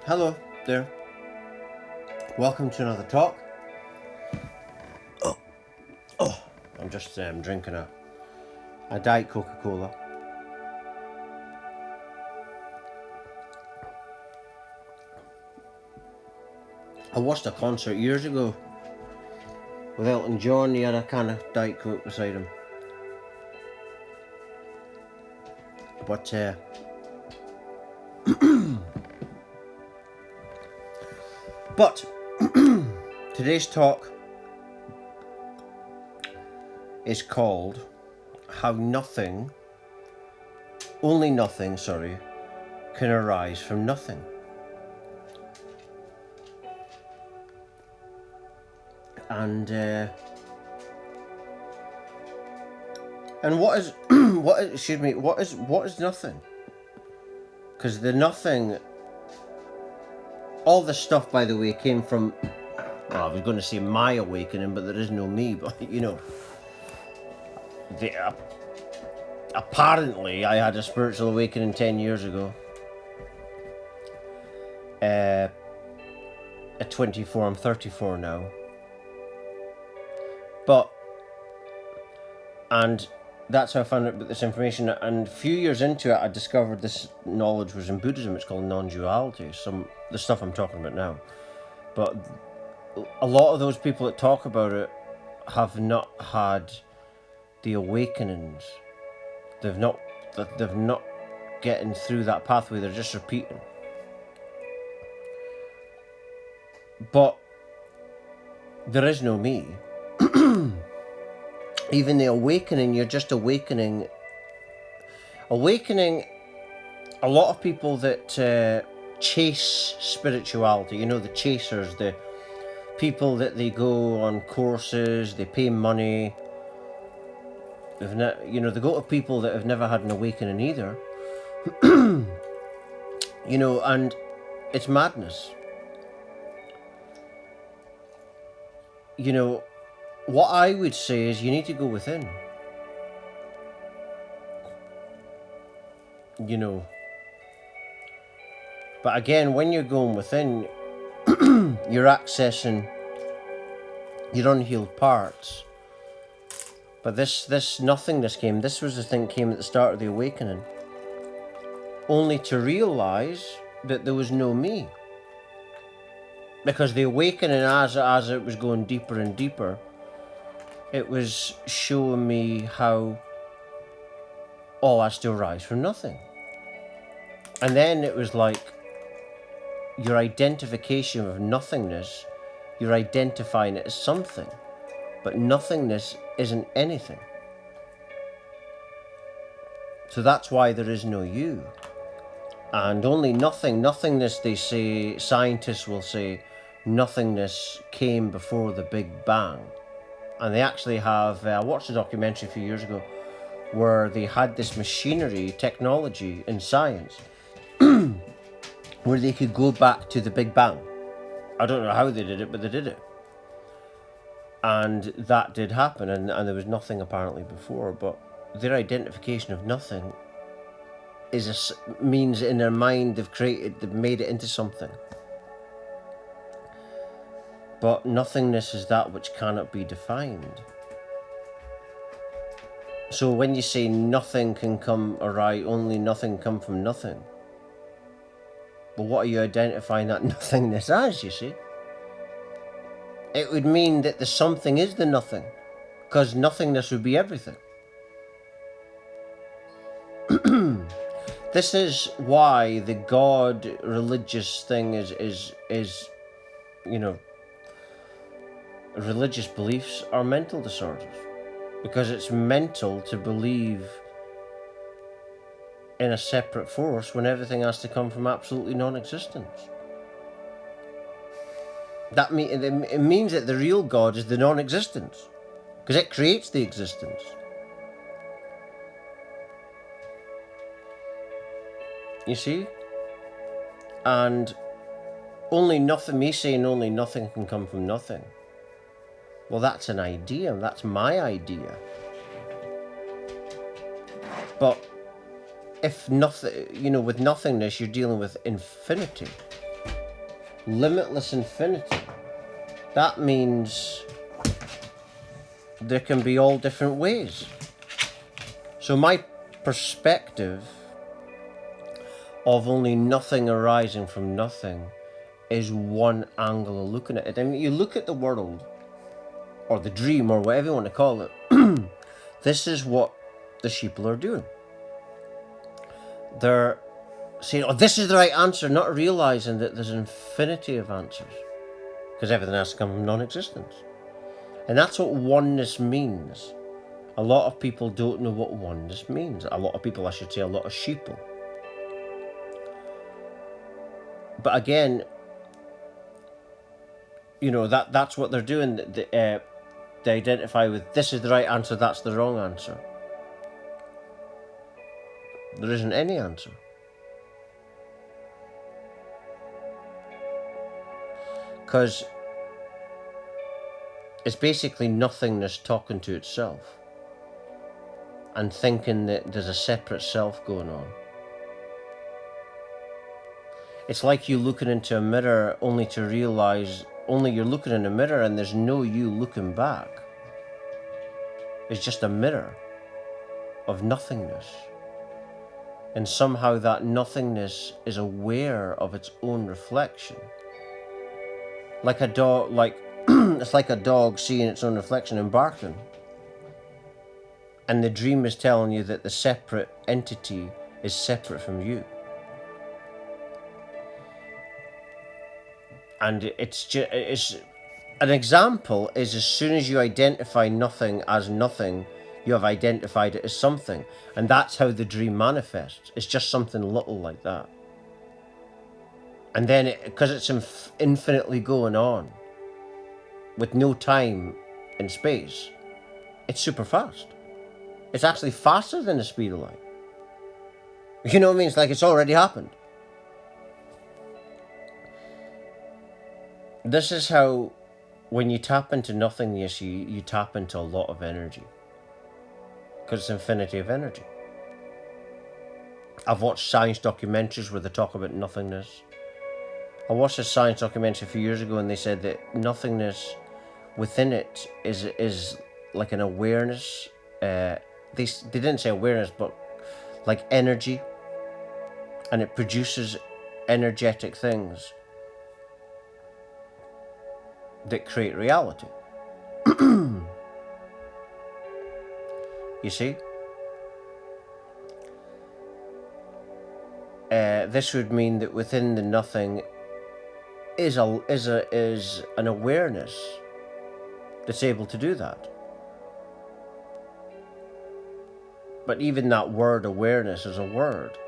Hello there. Welcome to another talk. I'm just drinking a Diet Coca-Cola. I watched a concert years ago with Elton John. He had a can of Diet Coke beside him. But today's talk is called How Only Nothing, can arise from nothing. And what is what is nothing? Because the nothing, all this stuff, by the way, came from, well, I was going to say my awakening, but there is no me. But apparently I had a spiritual awakening 10 years ago. At 24, I'm 34 now. And that's how I found out about this information. And a few years into it, I discovered this knowledge was in Buddhism. It's called non-duality. The stuff I'm talking about now. But a lot of those people that talk about it have not had the awakenings. They've not getting through that pathway. They're just repeating. But there is no me. Even the awakening, you're just awakening. A lot of people that chase spirituality, the chasers, the people that they go on courses, they pay money. They go to people that have never had an awakening either. And it's madness. What I would say is you need to go within. But again, when you're going within, you're accessing your unhealed parts. But this nothingness came. This was the thing that came at the start of the awakening. Only to realize that there was no me. Because the awakening, as it was going deeper and deeper, it was showing me how all has to arise from nothing. And then it was like your identification of nothingness, you're identifying it as something. But nothingness isn't anything. So that's why there is no you. And only nothingness, they say, scientists will say, nothingness came before the Big Bang. And they actually have, I watched a documentary a few years ago where they had this machinery, technology in science, where they could go back to the Big Bang. I don't know how they did it, but they did it. And that did happen, and there was nothing apparently before, but their identification of nothing means in their mind they've made it into something. But nothingness is that which cannot be defined. So when you say nothing can come arise, only nothing come from nothing. But what are you identifying that nothingness as, you see? It would mean that the something is the nothing, because nothingness would be everything. This is why the God religious thing is religious beliefs are mental disorders. Because it's mental to believe in a separate force when everything has to come from absolutely non-existence. It means that the real God is the non-existence, because it creates the existence. You see? And me saying only nothing can come from nothing. Well, that's an idea. That's my idea. But if nothing, with nothingness, you're dealing with infinity. Limitless infinity. That means there can be all different ways. So my perspective of only nothing arising from nothing is one angle of looking at it. I mean, you look at the world, or the dream, or whatever you want to call it. This is what the sheeple are doing. They're saying, this is the right answer, not realizing that there's an infinity of answers, because everything has to come from non-existence. And that's what oneness means. A lot of people don't know what oneness means. A lot of people, I should say, a lot of sheeple. But again, that's what they're doing. They identify with, this is the right answer, that's the wrong answer. There isn't any answer. Because it's basically nothingness talking to itself and thinking that there's a separate self going on. It's like you looking into a mirror only to realize you're looking in a mirror and there's no you looking back. It's just a mirror of nothingness. And somehow that nothingness is aware of its own reflection. Like a dog, it's like a dog seeing its own reflection and barking. And the dream is telling you that the separate entity is separate from you. And it's an example is, as soon as you identify nothing as nothing, you have identified it as something. And that's how the dream manifests. It's just something little like that. And then, because it's infinitely going on, with no time and space, it's super fast. It's actually faster than the speed of light. You know what I mean? It's like it's already happened. This is how, when you tap into nothingness, you tap into a lot of energy. Because it's infinity of energy. I've watched science documentaries where they talk about nothingness. I watched a science documentary a few years ago and they said that nothingness within it is like an awareness. They didn't say awareness, but like energy. And it produces energetic things that create reality. You see? This would mean that within the nothing is an awareness that's able to do that. But even that word awareness is a word.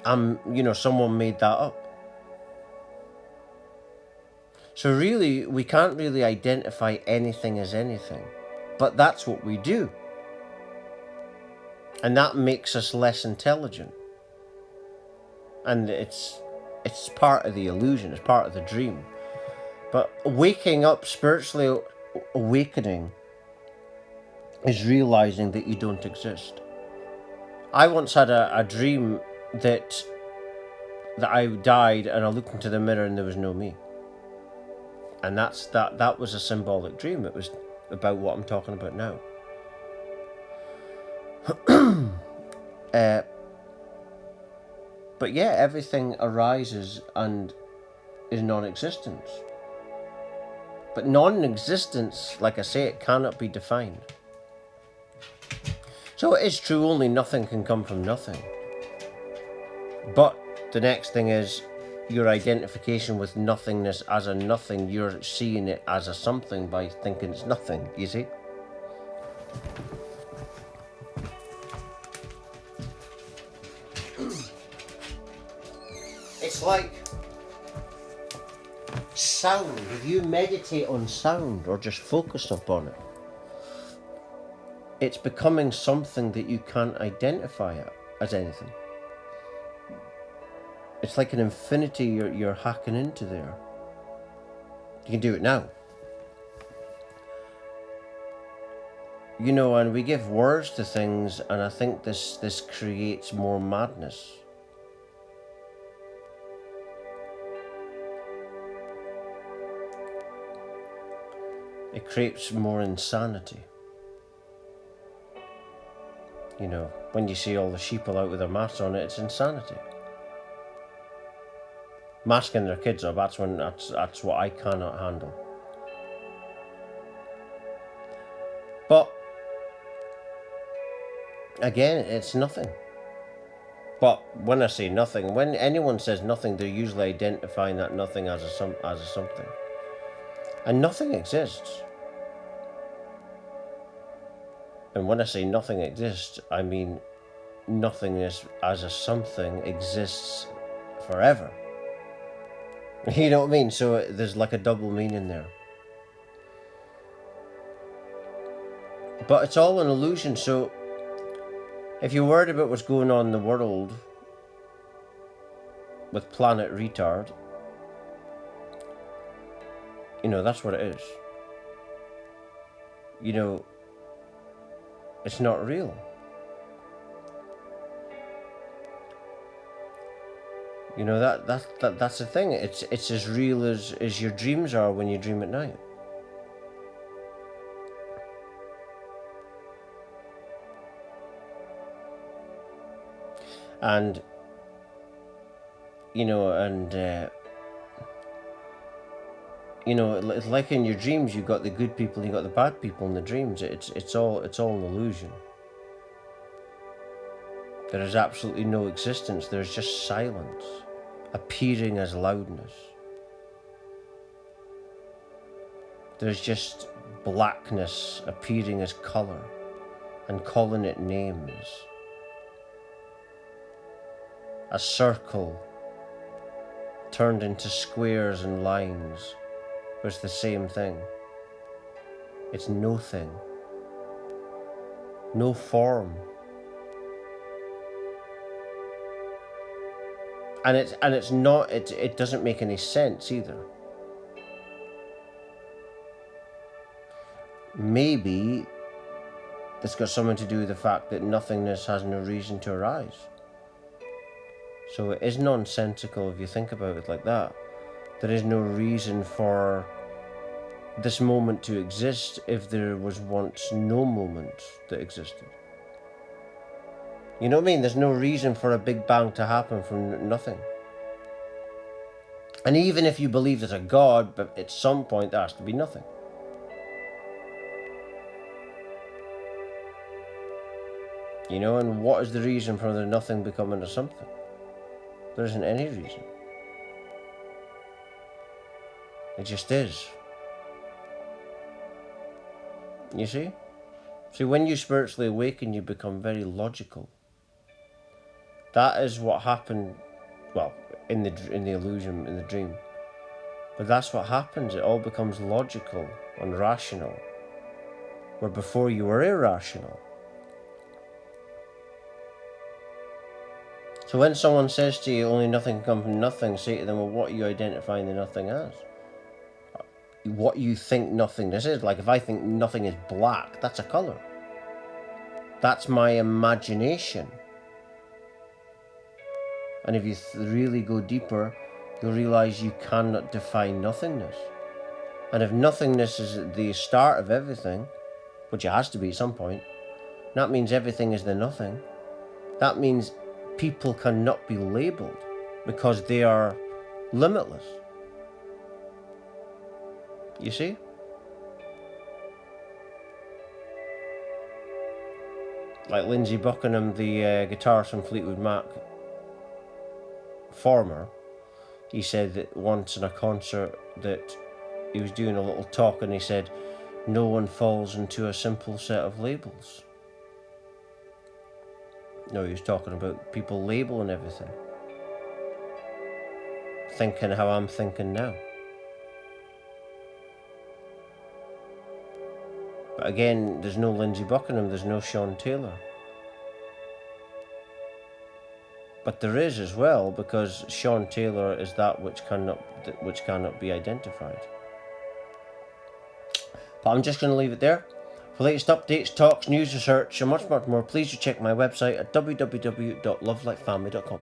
Someone made that up. So really, we can't really identify anything as anything. But that's what we do. And that makes us less intelligent. And it's part of the illusion, it's part of the dream. But waking up, spiritually awakening, is realizing that you don't exist. I once had a dream that I died and I looked into the mirror and there was no me. And that was a symbolic dream. It was about what I'm talking about now. But yeah, everything arises and is non-existence. But non-existence, like I say, it cannot be defined. So it is true, only nothing can come from nothing. But the next thing is your identification with nothingness as a nothing. You're seeing it as a something by thinking it's nothing, you see? It's like sound. If you meditate on sound or just focus upon it, it's becoming something that you can't identify as anything. It's like an infinity you're hacking into there. You can do it now. You know, and we give words to things, and I think this creates more madness. It creates more insanity. You know, when you see all the sheeple out with their masks on, it's insanity. Masking their kids up, that's what I cannot handle. But again, it's nothing. But when I say nothing, when anyone says nothing, they're usually identifying that nothing as a something. And nothing exists. And when I say nothing exists, I mean nothingness as a something exists forever. You know what I mean? So there's like a double meaning there. But it's all an illusion. So if you're worried about what's going on in the world with Planet Retard, you know, that's what it is. You know, it's not real. You know, that's the thing. It's as real as your dreams are when you dream at night. And you know, you know, it's like in your dreams, you've got the good people, you've got the bad people in the dreams. It's all an illusion. There is absolutely no existence. There's just silence, appearing as loudness. There's just blackness appearing as colour and calling it names. A circle turned into squares and lines. It's the same thing. It's no thing. No form. And it's not, it doesn't make any sense either. Maybe it's got something to do with the fact that nothingness has no reason to arise. So it is nonsensical if you think about it like that. There is no reason for this moment to exist if there was once no moment that existed. You know what I mean? There's no reason for a big bang to happen from nothing. And even if you believe there's a God, but at some point there has to be nothing. You know, and what is the reason for the nothing becoming a something? There isn't any reason. It just is. You see? See, when you spiritually awaken, you become very logical. That is what happened, well, in the illusion, in the dream. But that's what happens. It all becomes logical and rational, where before you were irrational. So when someone says to you, only nothing can come from nothing, say to them, well, what are you identifying the nothing as? What you think nothingness is. Like if I think nothing is black, that's a colour. That's my imagination. And if you really go deeper, you'll realise you cannot define nothingness. And if nothingness is the start of everything, which it has to be at some point, that means everything is the nothing. That means people cannot be labelled because they are limitless. You see? Like Lindsey Buckingham, the guitarist from Fleetwood Mac, former, he said that once in a concert that he was doing a little talk and he said, no one falls into a simple set of labels. No, he was talking about people labeling everything. Thinking how I'm thinking now. But again, there's no Lindsey Buckingham, there's no Sean Taylor. But there is as well, because Sean Taylor is that which cannot be identified. But I'm just going to leave it there. For latest updates, talks, news, research, and much more, please do check my website at www.lovelikefamily.com.